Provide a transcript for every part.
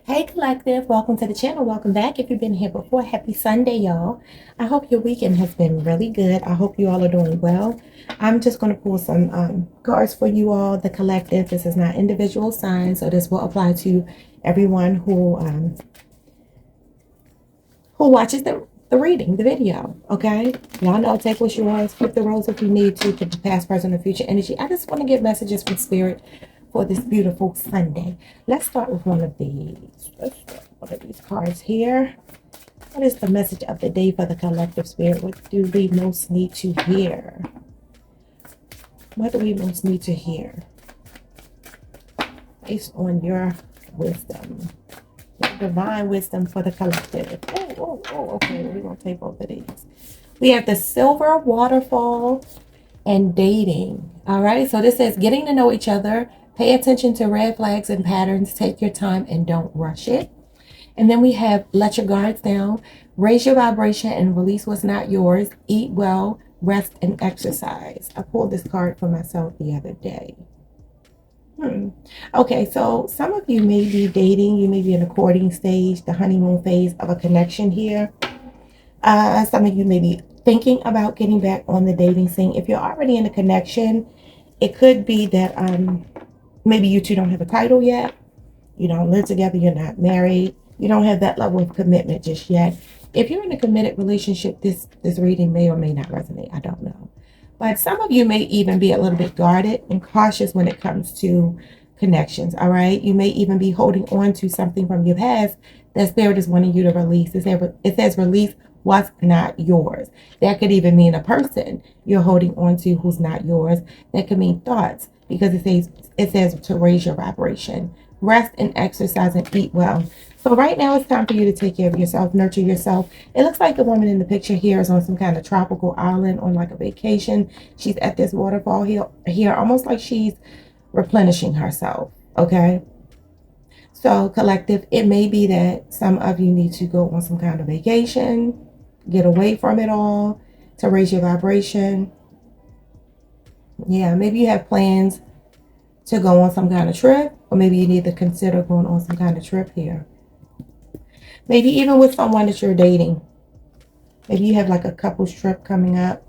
Hey Collective, welcome to the channel. Welcome back. If you've been here before, happy Sunday, y'all. I hope your weekend has been really good. I hope you all are doing well. I'm just going to pull some cards for you all, the collective. This is not individual signs, so this will apply to everyone who watches the reading, the video, okay? Y'all know, take what's yours, flip the roles if you need to the past, present, or future energy. I just want to get messages from Spirit for this beautiful Sunday. Let's start with one of these. Let's start with one of these cards here. What is the message of the day for the collective, Spirit? What do we most need to hear? What do we most need to hear? Based on your wisdom. Divine wisdom for the collective. Okay. We're going to take both of these. We have the silver waterfall and dating. All right. So this says getting to know each other. Pay attention to red flags and patterns. Take your time and don't rush it. And then we have let your guards down. Raise your vibration and release what's not yours. Eat well, rest, and exercise. I pulled this card for myself the other day. Okay, so some of you may be dating, you may be in the courting stage, the honeymoon phase of a connection here. Some of you may be thinking about getting back on the dating scene. If you're already in a connection, it could be that maybe you two don't have a title yet. You don't live together, you're not married, you don't have that level of commitment just yet. If you're in a committed relationship, this reading may or may not resonate. I don't know. But some of you may even be a little bit guarded and cautious when it comes to connections, all right? You may even be holding on to something from your past that Spirit is wanting you to release. It says release what's not yours. That could even mean a person you're holding on to who's not yours. That could mean thoughts, because it says to raise your vibration. Rest and exercise and eat well. So right now it's time for you to take care of yourself, nurture yourself. It looks like the woman in the picture here is on some kind of tropical island on like a vacation. She's at this waterfall here almost like she's replenishing herself, okay? So collective, it may be that some of you need to go on some kind of vacation, get away from it all to raise your vibration. Yeah, maybe you have plans to go on some kind of trip, or maybe you need to consider going on some kind of trip here. Maybe even with someone that you're dating. Maybe you have like a couple's trip coming up.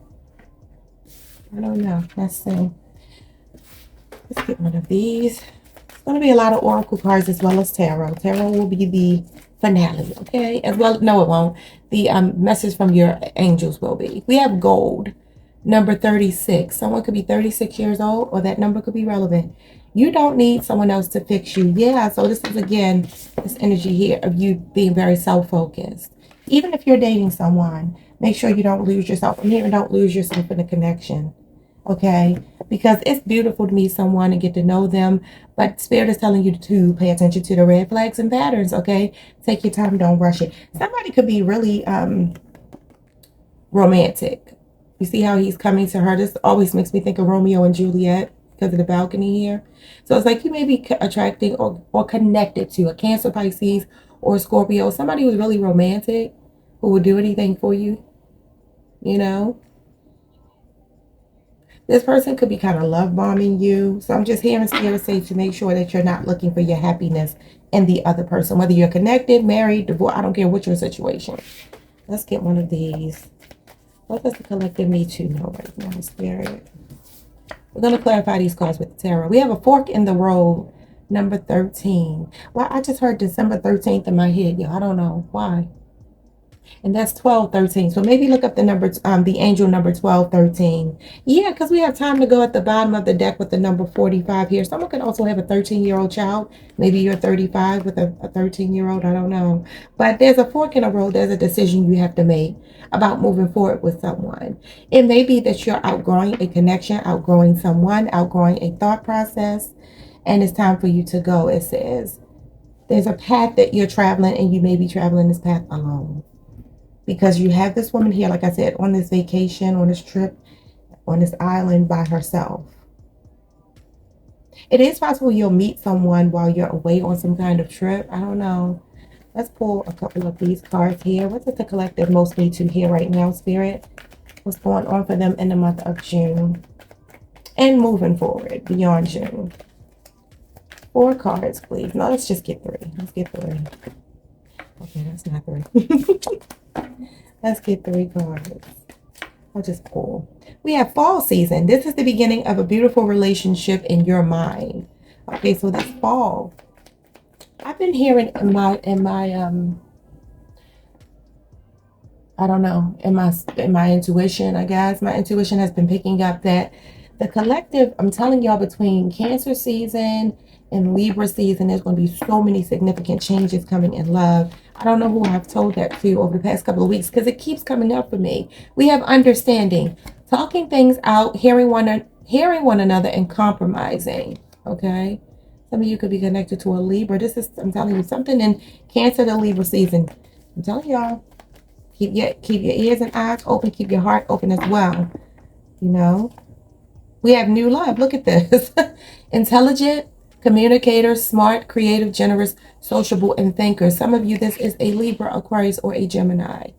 I don't know. Let's see. Let's get one of these. It's going to be a lot of oracle cards as well as tarot. Tarot will be the finale, okay? As well, no, it won't. The message from your angels will be. We have gold, number 36. Someone could be 36 years old, or that number could be relevant. You don't need someone else to fix you. Yeah, so this is, again, this energy here of you being very self-focused. Even if you're dating someone, make sure you don't lose yourself. I'm here, don't lose yourself in a connection, okay? Because it's beautiful to meet someone and get to know them, but Spirit is telling you to pay attention to the red flags and patterns, okay? Take your time, don't rush it. Somebody could be really romantic. You see how he's coming to her? This always makes me think of Romeo and Juliet because of the balcony here. So it's like you may be attracting or connected to a Cancer, Pisces, or Scorpio. Somebody who's really romantic, who would do anything for you, you know? This person could be kind of love bombing you. So I'm just hearing Spirit say to make sure that you're not looking for your happiness in the other person. Whether you're connected, married, divorced, I don't care what your situation. Let's get one of these. What does the collective need to know right now, Spirit? We're going to clarify these cards with the tarot. We have a fork in the road, number 13. Well, I just heard December 13th in my head. Yeah, I don't know why. And that's 1213. So maybe look up the number, the angel number 1213. Yeah, because we have time to go at the bottom of the deck with the number 45 here. Someone could also have a 13-year-old child. Maybe you're 35 with a 13-year-old. I don't know. But there's a fork in the road. There's a decision you have to make about moving forward with someone. It may be that you're outgrowing a connection, outgrowing someone, outgrowing a thought process, and it's time for you to go. It says there's a path that you're traveling, and you may be traveling this path alone. Because you have this woman here, like I said, on this vacation, on this trip, on this island by herself. It is possible you'll meet someone while you're away on some kind of trip. I don't know. Let's pull a couple of these cards here. What does the collective most need to hear right now, Spirit? What's going on for them in the month of June? And moving forward, beyond June. 4 cards, please. No, let's just get 3. Let's get 3. Okay, that's not 3. Let's get 3 cards. I'll just pull. We have fall season. This is the beginning of a beautiful relationship in your mind. Okay, so this fall, I've been hearing in my I don't know, in my intuition, I guess. My intuition has been picking up that the collective, I'm telling y'all, between Cancer season and Libra season, there's going to be so many significant changes coming in love. I don't know who I've told that to over the past couple of weeks because it keeps coming up for me. We have understanding, talking things out, hearing one another, and compromising. Okay, some of you could be connected to a Libra. This is, I'm telling you, something in Cancer to Libra season. I'm telling y'all, keep your ears and eyes open, keep your heart open as well. You know, we have new love. Look at this. Intelligent, communicator, smart, creative, generous, sociable, and thinker. Some of you, this is a Libra, Aquarius, or a Gemini,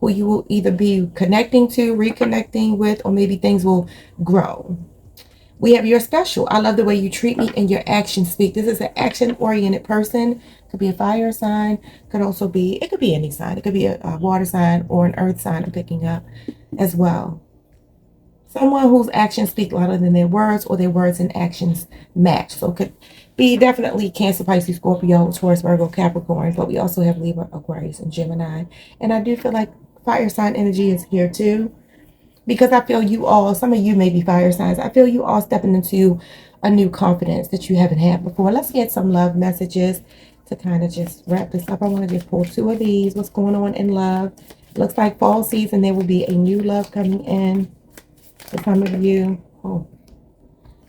who you will either be connecting to, reconnecting with, or maybe things will grow. We have your special. I love the way you treat me and your actions speak. This is an action-oriented person. Could be a fire sign. Could also be, it could be any sign. It could be a water sign or an earth sign I'm picking up as well. Someone whose actions speak louder than their words, or their words and actions match. So it could be definitely Cancer, Pisces, Scorpio, Taurus, Virgo, Capricorn. But we also have Libra, Aquarius, and Gemini. And I do feel like fire sign energy is here too. Because I feel you all, some of you may be fire signs, I feel you all stepping into a new confidence that you haven't had before. Let's get some love messages to kind of just wrap this up. I want to just pull 2 of these. What's going on in love? Looks like fall season, there will be a new love coming in for some of you. Oh,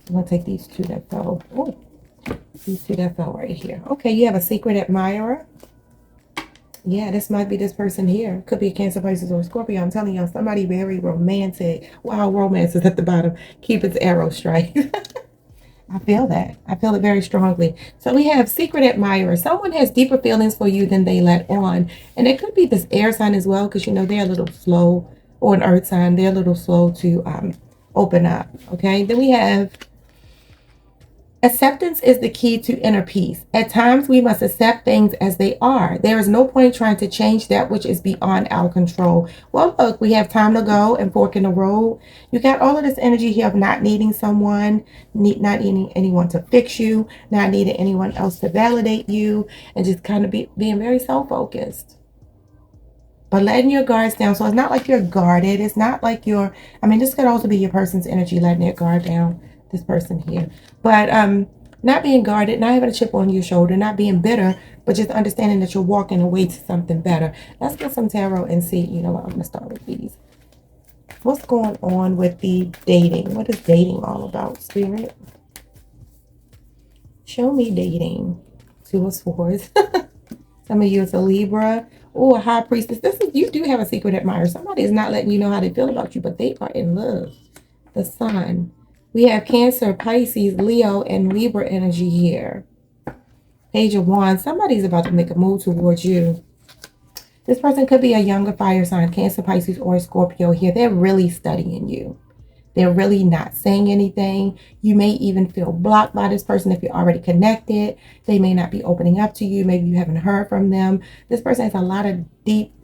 I'm going to take these 2 that fell. Oh, these 2 that fell right here. Okay, you have a secret admirer. Yeah, this might be this person here. Could be a Cancer, Pisces, or Scorpio. I'm telling y'all, somebody very romantic. Wow, romance is at the bottom. Keep its arrow straight. I feel that. I feel it very strongly. So we have secret admirer. Someone has deeper feelings for you than they let on. And it could be this air sign as well, because, you know, they're a little slow, or an earth sign. They're a little slow to open up. Okay, then we have acceptance is the key to inner peace. At times, we must accept things as they are. There is no point trying to change that which is beyond our control. Well, look, we have time to go and fork in the road. You got all of this energy here of not needing someone, not needing anyone to fix you, not needing anyone else to validate you, and just kind of being very self-focused. But letting your guards down. So it's not like you're guarded. It's not like you're, I mean, this could also be your person's energy, letting their guard down. This person here, but not being guarded, not having a chip on your shoulder, not being bitter, but just understanding that you're walking away to something better. Let's get some tarot and see. You know what, I'm gonna start with these. What's going on with the dating? What is dating all about, Spirit? Show me dating. 2 of Swords. Some of you, it's a Libra or a High Priestess. This is, you do have a secret admirer. Somebody is not letting you know how they feel about you, but they are in love. The Sun. We have Cancer, Pisces, Leo, and Libra energy here. Page of Wands. Somebody's about to make a move towards you. This person could be a younger fire sign, Cancer, Pisces, or Scorpio here. They're really studying you. They're really not saying anything. You may even feel blocked by this person if you're already connected. They may not be opening up to you. Maybe you haven't heard from them. This person has a lot of deep,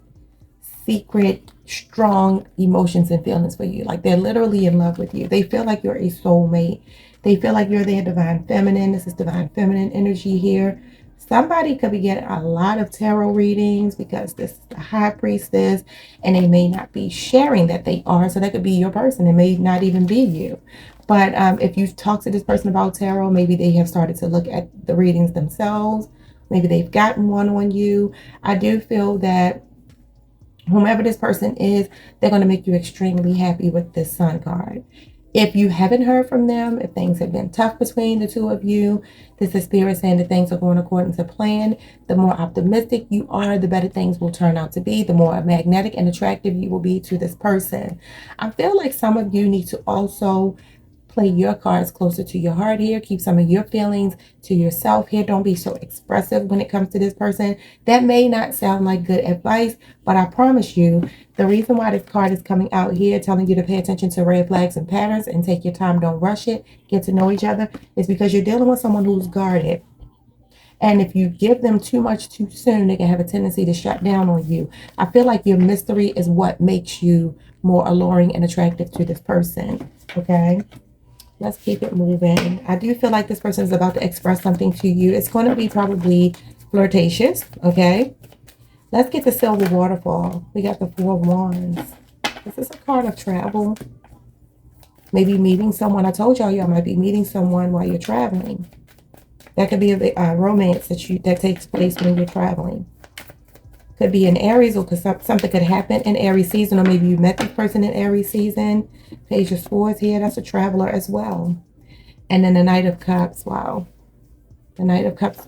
secret, strong emotions and feelings for you. Like they're literally in love with you. They feel like you're a soulmate. They feel like you're their divine feminine. This is divine feminine energy here. Somebody could be getting a lot of tarot readings because this is the High Priestess, and they may not be sharing that they are. So that could be your person. It may not even be you. But if you've talked to this person about tarot, maybe they have started to look at the readings themselves. Maybe they've gotten one on you. I do feel that whomever this person is, they're going to make you extremely happy with this Sun card. If you haven't heard from them, if things have been tough between the 2 of you, this is Spirit saying that things are going according to plan. The more optimistic you are, the better things will turn out to be. The more magnetic and attractive you will be to this person. I feel like some of you need to also play your cards closer to your heart here. Keep some of your feelings to yourself here. Don't be so expressive when it comes to this person. That may not sound like good advice, but I promise you, the reason why this card is coming out here telling you to pay attention to red flags and patterns and take your time, don't rush it, get to know each other, is because you're dealing with someone who's guarded. And if you give them too much too soon, they can have a tendency to shut down on you. I feel like your mystery is what makes you more alluring and attractive to this person. Okay, let's keep it moving. I do feel like this person is about to express something to you. It's going to be probably flirtatious. Okay, let's get the silver waterfall. We got the Four of Wands. This is a card of travel. Maybe meeting someone. I told y'all might be meeting someone while you're traveling. That could be a romance that takes place when you're traveling. Could be in Aries, or something could happen in Aries season, or maybe you met this person in Aries season. Page of Swords here, that's a traveler as well. And then the Knight of Cups, wow. The Knight of Cups,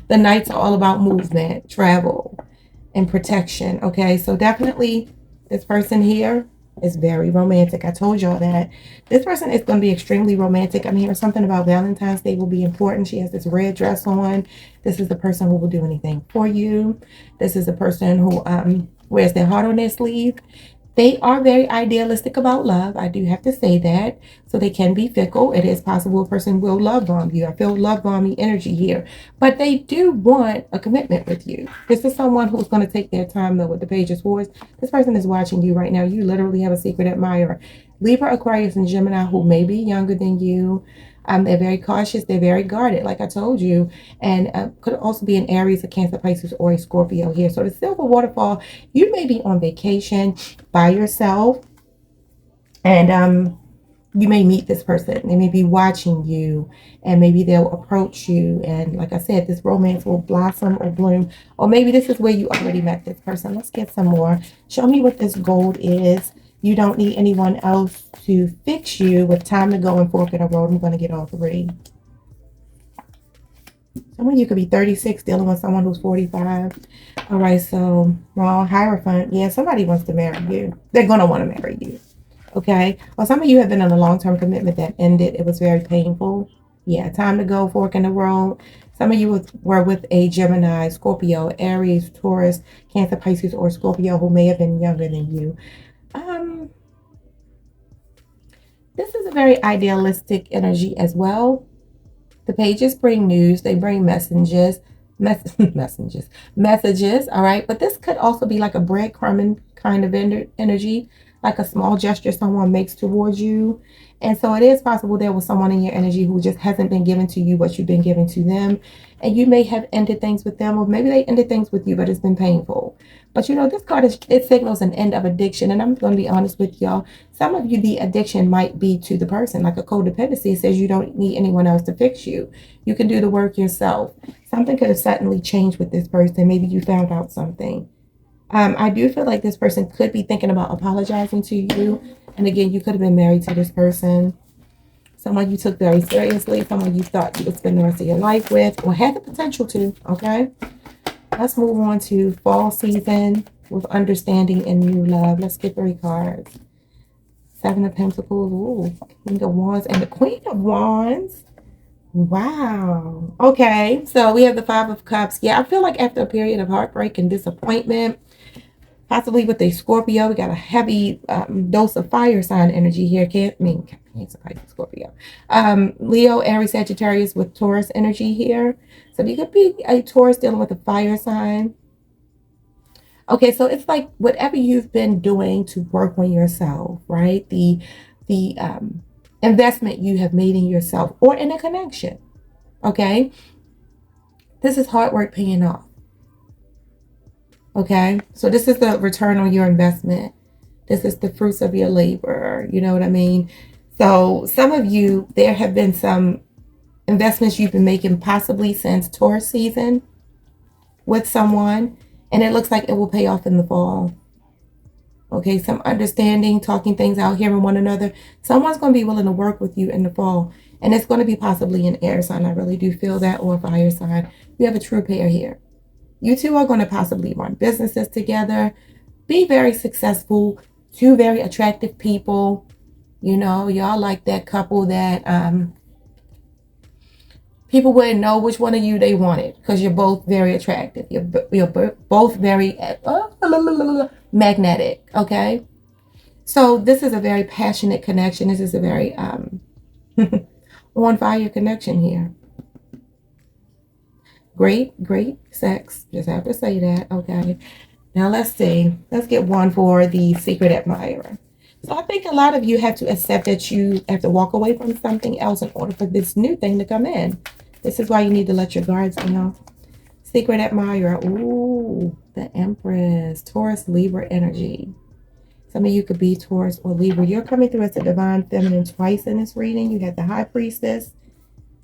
the Knights are all about movement, travel, and protection. Okay, so definitely this person here is very romantic. I told y'all that. This person is going to be extremely romantic. I'm hearing something about Valentine's Day will be important. She has this red dress on. This is the person who will do anything for you. This is the person who wears their heart on their sleeve. They are very idealistic about love. I do have to say that. So they can be fickle. It is possible a person will love bomb you. I feel love bombing energy here. But they do want a commitment with you. This is someone who's going to take their time, though, with the Page of Swords. This person is watching you right now. You literally have a secret admirer. Libra, Aquarius, and Gemini, who may be younger than you. They're very cautious. They're very guarded, like I told you. And could also be an Aries, a Cancer, Pisces, or a Scorpio here. So the silver waterfall, you may be on vacation by yourself. And you may meet this person. They may be watching you. And maybe they'll approach you. And like I said, this romance will blossom or bloom. Or maybe this is where you already met this person. Let's get some more. Show me what this gold is. You don't need anyone else to fix you. With time to go and fork in a road, I'm going to get all three. Some of you could be 36 dealing with someone who's 45. All right, so, well, Hierophant. Yeah, somebody wants to marry you. They're going to want to marry you. Okay? Well, some of you have been in a long-term commitment that ended. It was very painful. Yeah, time to go, fork in the road. Some of you were with a Gemini, Scorpio, Aries, Taurus, Cancer, Pisces, or Scorpio who may have been younger than you. This is a very idealistic energy as well. The pages bring news. They bring messages, all right? But this could also be like a breadcrumbing kind of energy, like a small gesture someone makes towards you. And so it is possible there was someone in your energy who just hasn't been given to you what you've been given to them. And you may have ended things with them, or maybe they ended things with you, but it's been painful. But you know, this card it signals an end of addiction. And I'm going to be honest with y'all. Some of you, the addiction might be to the person, like a codependency. It says you don't need anyone else to fix you. You can do the work yourself. Something could have suddenly changed with this person. Maybe you found out something. I do feel like this person could be thinking about apologizing to you. And again, you could have been married to this person. Someone you took very seriously. Someone you thought you would spend the rest of your life with, or had the potential to. Okay. Let's move on to fall season with understanding and new love. Let's get 3 cards. 7 of Pentacles. Ooh, King of Wands and the Queen of Wands. Wow. Okay. So we have the 5 of Cups. Yeah, I feel like after a period of heartbreak and disappointment, possibly with a Scorpio, we got a heavy dose of fire sign energy here. Cancer, Pisces, Scorpio. Leo, Aries, Sagittarius with Taurus energy here. So you could be a Taurus dealing with a fire sign. Okay, so it's like whatever you've been doing to work on yourself, right? The investment you have made in yourself or in a connection. Okay, this is hard work paying off. Okay, so this is the return on your investment. This is the fruits of your labor. You know what I mean? So some of you, there have been some investments you've been making possibly since Taurus season with someone, and it looks like it will pay off in the fall. Okay, some understanding, talking things out, hearing one another. Someone's going to be willing to work with you in the fall, and it's going to be possibly an air sign. I really do feel that, or a fire sign. You have a true pair here. You two are going to possibly run businesses together, be very successful, 2 very attractive people. You know, y'all like that couple that people wouldn't know which one of you they wanted because you're both very attractive. You're both very magnetic, okay? So this is a very passionate connection. This is a very on fire connection here. Great sex. Just have to say that, okay? Now let's see. Let's get one for the secret admirer. So I think a lot of you have to accept that you have to walk away from something else in order for this new thing to come in. This is why you need to let your guards down. Secret admirer. Ooh, the Empress. Taurus, Libra energy. Some of you could be Taurus or Libra. You're coming through as a divine feminine twice in this reading. You have the High Priestess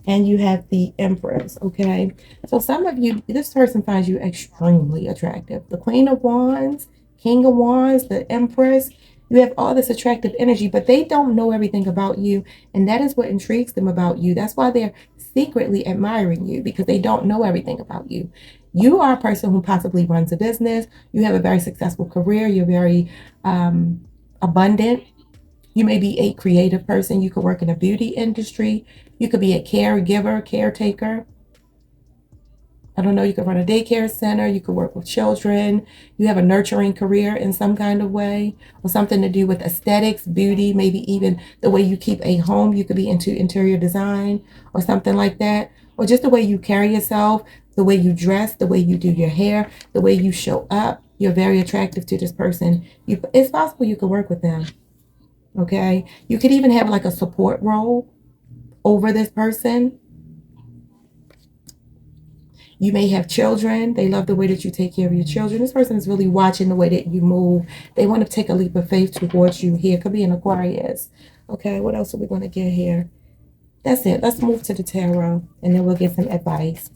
and you have the Empress, okay? So some of you, this person finds you extremely attractive. The Queen of Wands, King of Wands, the Empress. You have all this attractive energy, but they don't know everything about you. And that is what intrigues them about you. That's why they're secretly admiring you, because they don't know everything about you. You are a person who possibly runs a business. You have a very successful career. You're very abundant. You may be a creative person. You could work in a beauty industry. You could be a caregiver, caretaker. I don't know, you could run a daycare center. You could work with children. You have a nurturing career in some kind of way, or something to do with aesthetics, beauty, maybe even the way you keep a home. You could be into interior design or something like that, or just the way you carry yourself, the way you dress, the way you do your hair, the way you show up. You're very attractive to this person. It's possible you could work with them. Okay, you could even have like a support role over this person. You may have children. They love the way that you take care of your children. This person is really watching the way that you move. They want to take a leap of faith towards you here. Could be an Aquarius. Okay, what else are we going to get here? That's it. Let's move to the tarot, and then we'll get some advice.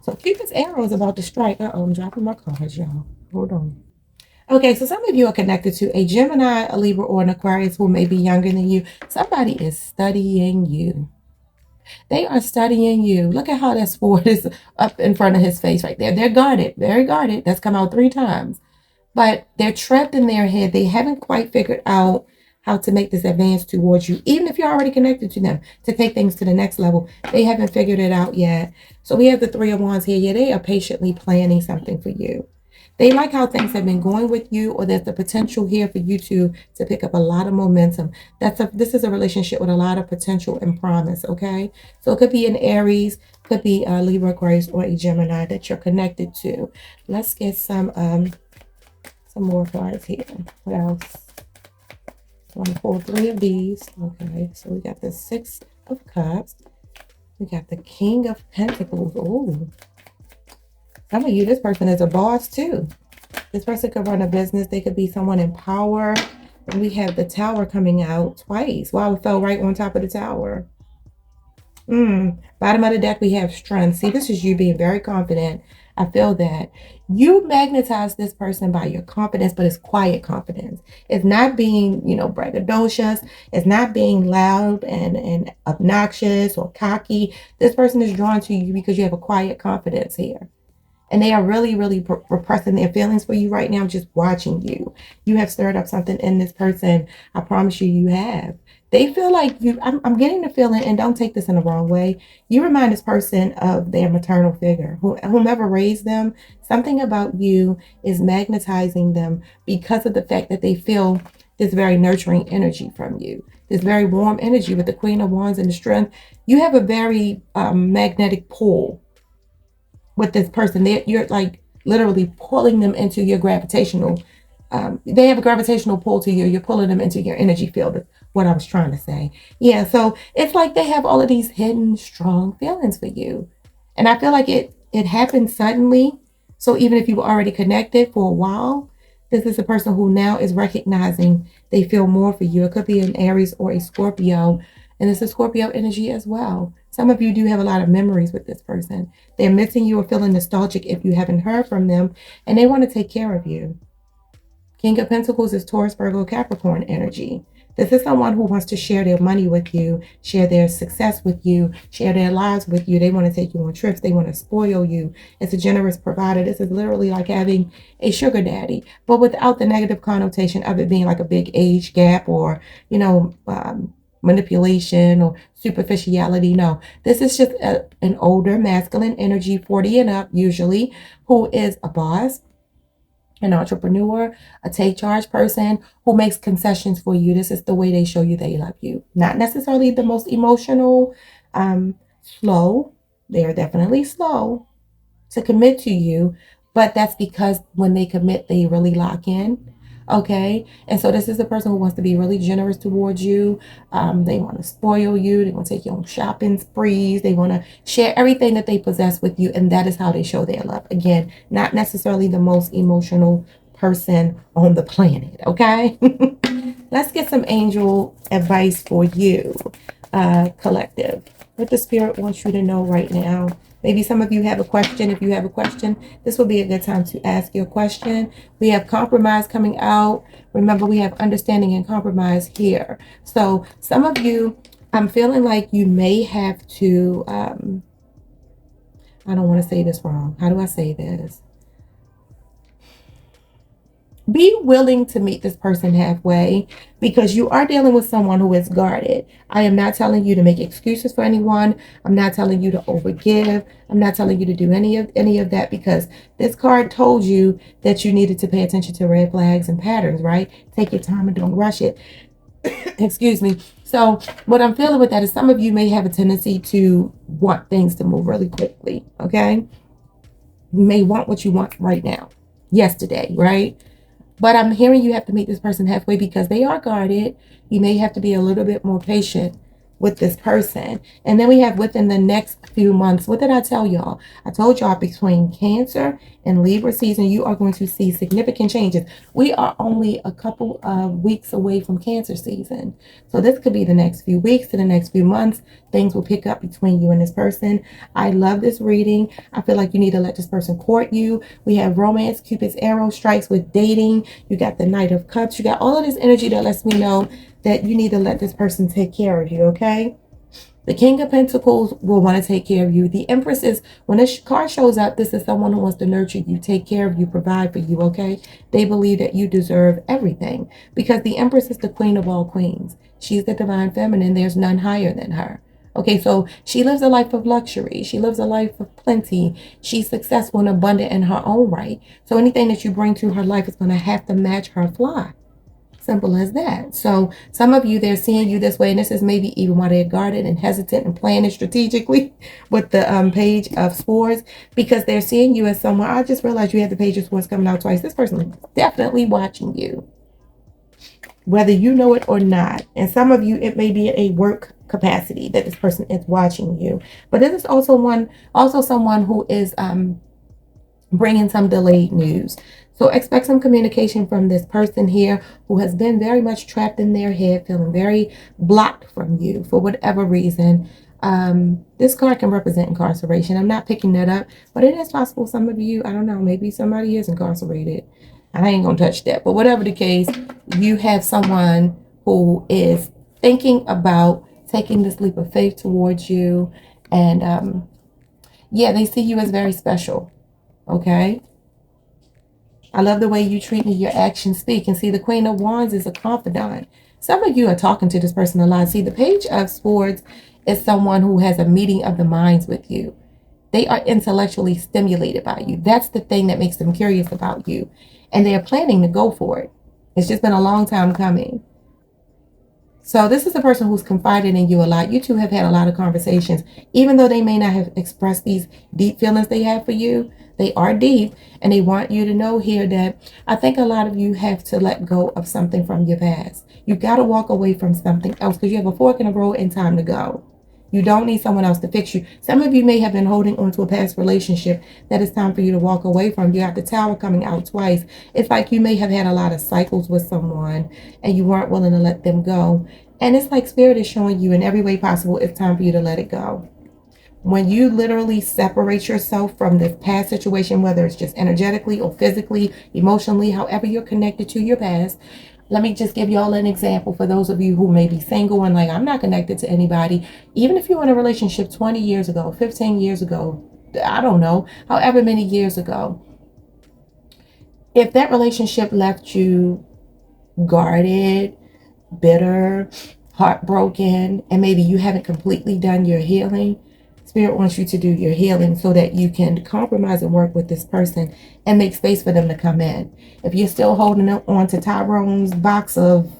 So Cupid's arrow is about to strike. Uh-oh, I'm dropping my cards, y'all. Hold on. Okay, so some of you are connected to a Gemini, a Libra, or an Aquarius who may be younger than you. Somebody is studying you. They are studying you. Look at how that sword is up in front of his face right there. They're guarded, very guarded. That's come out 3 times. But they're trapped in their head. They haven't quite figured out how to make this advance towards you. Even if you're already connected to them, to take things to the next level, they haven't figured it out yet. So we have the 3 of Wands here. Yeah, they are patiently planning something for you. They like how things have been going with you, or there's the potential here for you to pick up a lot of momentum. This is a relationship with a lot of potential and promise, okay? So it could be an Aries, could be a Libra, Aquarius, or a Gemini that you're connected to. Let's get some more cards here. What else? I'm going to pull 3 of these. Okay, so we got the 6 of Cups. We got the King of Pentacles. Oh. Some of you, this person is a boss too. This person could run a business. They could be someone in power. And we have the Tower coming out twice. Wow, it fell right on top of the Tower. Bottom of the deck, we have Strength. See, this is you being very confident. I feel that. You magnetize this person by your confidence, but it's quiet confidence. It's not being, braggadocious. It's not being loud and obnoxious or cocky. This person is drawn to you because you have a quiet confidence here. And they are really, really repressing their feelings for you right now, just watching you. You have stirred up something in this person. I promise you, you have. They feel like you, I'm getting the feeling, and don't take this in the wrong way. You remind this person of their maternal figure, whomever raised them. Something about you is magnetizing them because of the fact that they feel this very nurturing energy from you. This very warm energy with the Queen of Wands and the Strength. You have a very magnetic pull with this person. You're like literally pulling them into your gravitational, they have a gravitational pull to you. You're pulling them into your energy field, is what I was trying to say. Yeah, so it's like they have all of these hidden, strong feelings for you. And I feel like it happened suddenly. So even if you were already connected for a while, this is a person who now is recognizing they feel more for you. It could be an Aries or a Scorpio. And it's a Scorpio energy as well. Some of you do have a lot of memories with this person. They're missing you or feeling nostalgic if you haven't heard from them. And they want to take care of you. King of Pentacles is Taurus, Virgo, Capricorn energy. This is someone who wants to share their money with you, share their success with you, share their lives with you. They want to take you on trips. They want to spoil you. It's a generous provider. This is literally like having a sugar daddy, but without the negative connotation of it being like a big age gap or, manipulation or superficiality. No, this is just an older masculine energy, 40 and up usually, who is a boss, an entrepreneur, a take charge person who makes concessions for you. This is the way they show you they love you. Not necessarily the most emotional, slow. They are definitely slow to commit to you, but that's because when they commit, they really lock in. Okay. And so this is a person who wants to be really generous towards you. They want to spoil you. They want to take you on shopping sprees. They want to share everything that they possess with you. And that is how they show their love. Again, not necessarily the most emotional person on the planet. Okay. Let's get some angel advice for you, collective. What the spirit wants you to know right now. Maybe some of you have a question. If you have a question, this will be a good time to ask your question. We have compromise coming out. Remember, we have understanding and compromise here. So some of you, I'm feeling like you may have to, I don't want to say this wrong. How do I say this? Be willing to meet this person halfway, because you are dealing with someone who is guarded. I am not telling you to make excuses for anyone. I'm not telling you to overgive. I'm not telling you to do any of that, because this card told you that you needed to pay attention to red flags and patterns, right? Take your time and don't rush it. Excuse me. So what I'm feeling with that is some of you may have a tendency to want things to move really quickly, okay? You may want what you want right now, yesterday, right? But I'm hearing you have to meet this person halfway because they are guarded. You may have to be a little bit more patient with this person. And then we have within the next few months. What did I tell y'all? I told y'all between Cancer and Libra season, you are going to see significant changes. We are only a couple of weeks away from Cancer season. So this could be the next few weeks to the next few months. Things will pick up between you and this person. I love this reading. I feel like you need to let this person court you. We have romance, Cupid's arrow strikes with dating. You got the Knight of Cups. You got all of this energy that lets me know that you need to let this person take care of you, okay? The King of Pentacles will want to take care of you. The Empress is, when this card shows up, this is someone who wants to nurture you, take care of you, provide for you, okay? They believe that you deserve everything, because the Empress is the queen of all queens. She's the divine feminine. There's none higher than her. Okay, so she lives a life of luxury. She lives a life of plenty. She's successful and abundant in her own right. So anything that you bring to her life is going to have to match her fly. Simple as that. So some of you, they're seeing you this way, and this is maybe even why they're guarded and hesitant and planning strategically with the Page of Swords, because they're seeing you as someone. I just realized you had the Page of Swords coming out twice. This person is definitely watching you, whether you know it or not. And some of you, it may be a work capacity that this person is watching you. But this is also someone who is bringing some delayed news. So expect some communication from this person here who has been very much trapped in their head, feeling very blocked from you for whatever reason. This card can represent incarceration. I'm not picking that up, but it is possible some of you, I don't know, maybe somebody is incarcerated. I ain't gonna touch that. But whatever the case, you have someone who is thinking about taking this leap of faith towards you. And yeah, they see you as very special. Okay. I love the way you treat me. Your actions speak. And see, the Queen of Wands is a confidant. Some of you are talking to this person a lot. See, the Page of Swords is someone who has a meeting of the minds with you. They are intellectually stimulated by you. That's the thing that makes them curious about you. And they're planning to go for it. It's just been a long time coming. So this is a person who's confided in you a lot. You two have had a lot of conversations. Even though they may not have expressed these deep feelings they have for you, they are deep, and they want you to know here that I think a lot of you have to let go of something from your past. You got to walk away from something else because you have a fork in the road and time to go. You don't need someone else to fix you. Some of you may have been holding on to a past relationship that it's time for you to walk away from. You have the Tower coming out twice. It's like you may have had a lot of cycles with someone and you weren't willing to let them go. And it's like Spirit is showing you in every way possible it's time for you to let it go. When you literally separate yourself from this past situation, whether it's just energetically or physically, emotionally, however you're connected to your past, Let me just give y'all an example for those of you who may be single and like, I'm not connected to anybody. Even if you were in a relationship 20 years ago, 15 years ago, I don't know, however many years ago, if that relationship left you guarded, bitter, heartbroken, and maybe you haven't completely done your healing, Spirit wants you to do your healing so that you can compromise and work with this person and make space for them to come in. If you're still holding on to Tyrone's box of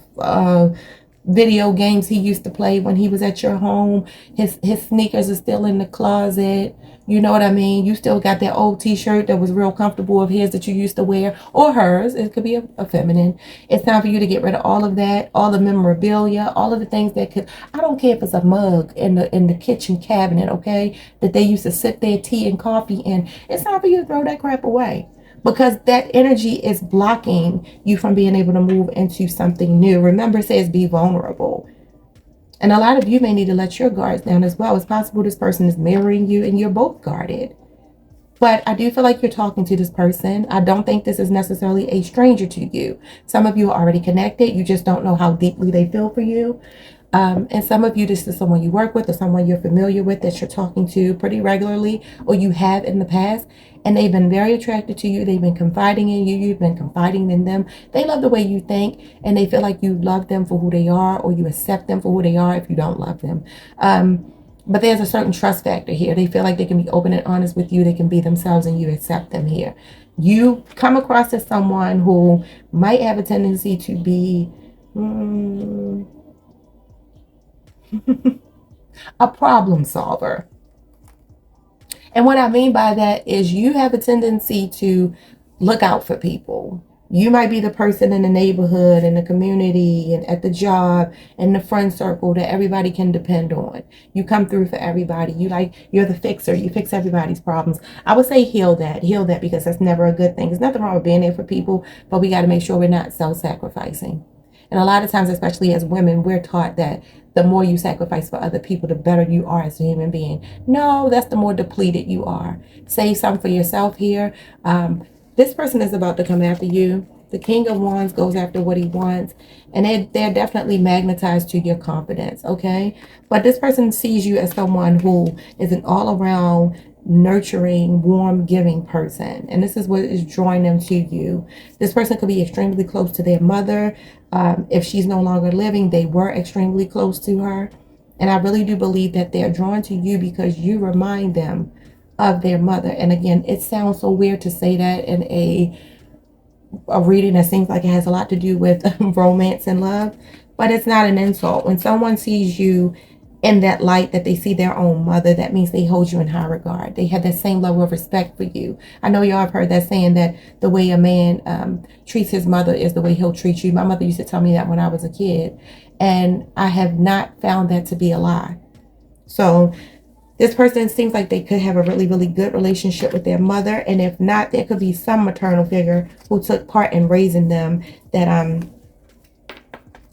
video games he used to play when he was at your home, his sneakers are still in the closet, you know what I mean? You still got that old t-shirt that was real comfortable of his that you used to wear, or hers. It could be a feminine. It's time for you to get rid of all of that, all the memorabilia, all of the things that could, I don't care if it's a mug in the kitchen cabinet, okay, that they used to sip their tea and coffee in. It's time for you to throw that crap away, because that energy is blocking you from being able to move into something new. Remember, it says be vulnerable. And a lot of you may need to let your guards down as well. It's possible this person is mirroring you and you're both guarded. But I do feel like you're talking to this person. I don't think this is necessarily a stranger to you. Some of you are already connected. You just don't know how deeply they feel for you. And some of you, this is someone you work with or someone you're familiar with that you're talking to pretty regularly, or you have in the past, and they've been very attracted to you. They've been confiding in you. You've been confiding in them. They love the way you think, and they feel like you love them for who they are, or you accept them for who they are if you don't love them. But there's a certain trust factor here. They feel like they can be open and honest with you. They can be themselves and you accept them here. You come across as someone who might have a tendency to be a problem solver. And what I mean by that is you have a tendency to look out for people. You might be the person in the neighborhood, in the community, and at the job, and the friend circle that everybody can depend on. You come through for everybody. You're the fixer. You fix everybody's problems. I would say heal that, because that's never a good thing. There's nothing wrong with being there for people, but we got to make sure we're not self-sacrificing. And a lot of times, especially as women, we're taught that the more you sacrifice for other people, the better you are as a human being. No, that's the more depleted you are. Save some for yourself here. This person is about to come after you. The King of Wands goes after what he wants, and they're definitely magnetized to your confidence, okay? But this person sees you as someone who is an all-around nurturing, warm, giving person, and this is what is drawing them to you. This person could be extremely close to their mother. If she's no longer living, they were extremely close to her, and I really do believe that they're drawn to you because you remind them of their mother. And again, it sounds so weird to say that in a reading that seems like it has a lot to do with romance and love, but it's not an insult. When someone sees you in that light, that they see their own mother, that means they hold you in high regard. They have that same level of respect for you. I know y'all have heard that saying that the way a man treats his mother is the way he'll treat you. My mother used to tell me that when I was a kid, and I have not found that to be a lie. So this person seems like they could have a really, really good relationship with their mother. And if not, there could be some maternal figure who took part in raising them that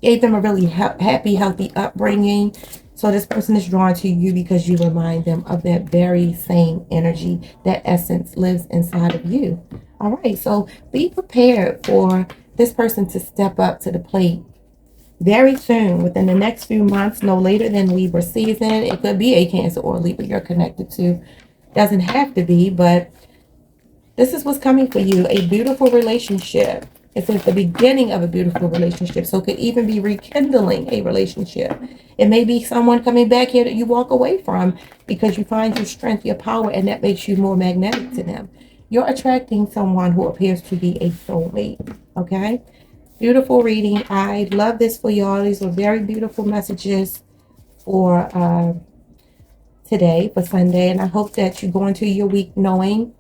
gave them a really happy, healthy upbringing. So this person is drawn to you because you remind them of that very same energy. That essence lives inside of you. All right, so be prepared for this person to step up to the plate very soon, within the next few months, no later than Libra season. It could be a Cancer or Libra you're connected to. Doesn't have to be, but this is what's coming for you. A beautiful relationship. It's at the beginning of a beautiful relationship. So it could even be rekindling a relationship. It may be someone coming back here that you walk away from because you find your strength, your power, and that makes you more magnetic to them. You're attracting someone who appears to be a soulmate. Okay? Beautiful reading. I love this for y'all. These are very beautiful messages for today, for Sunday. And I hope that you go into your week knowing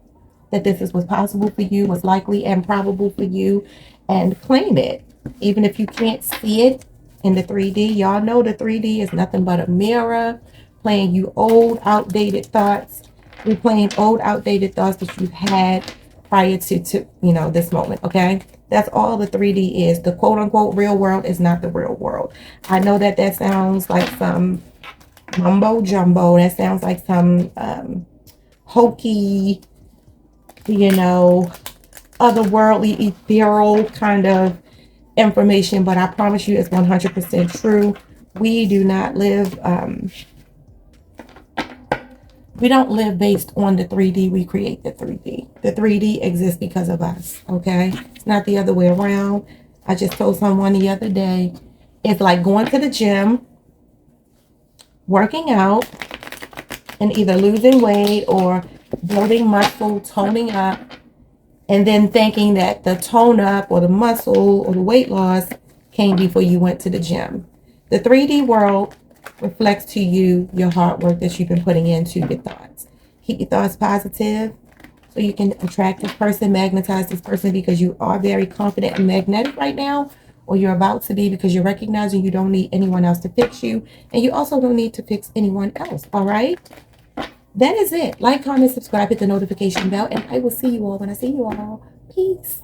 that this is what's possible for you, what's likely and probable for you, and claim it. Even if you can't see it in the 3D. Y'all know the 3D is nothing but a mirror playing you old, outdated thoughts. We're playing old, outdated thoughts that you've had prior to this moment, okay? That's all the 3D is. The quote-unquote real world is not the real world. I know that sounds like some mumbo jumbo. That sounds like some hokey, otherworldly, ethereal kind of information, but I promise you it's 100% true. We do not live, we don't live based on the 3D. We create the 3D. The 3D exists because of us, okay? It's not the other way around. I just told someone the other day, it's like going to the gym, working out, and either losing weight or building muscle, toning up, and then thinking that the tone up or the muscle or the weight loss came before you went to the gym. The 3D world reflects to you your hard work that you've been putting into your thoughts. Keep your thoughts positive so you can attract this person, magnetize this person, because you are very confident and magnetic right now, or you're about to be, because you're recognizing you don't need anyone else to fix you, and you also don't need to fix anyone else. All right? That is it. Like, comment, subscribe, hit the notification bell, and I will see you all when I see you all. Peace.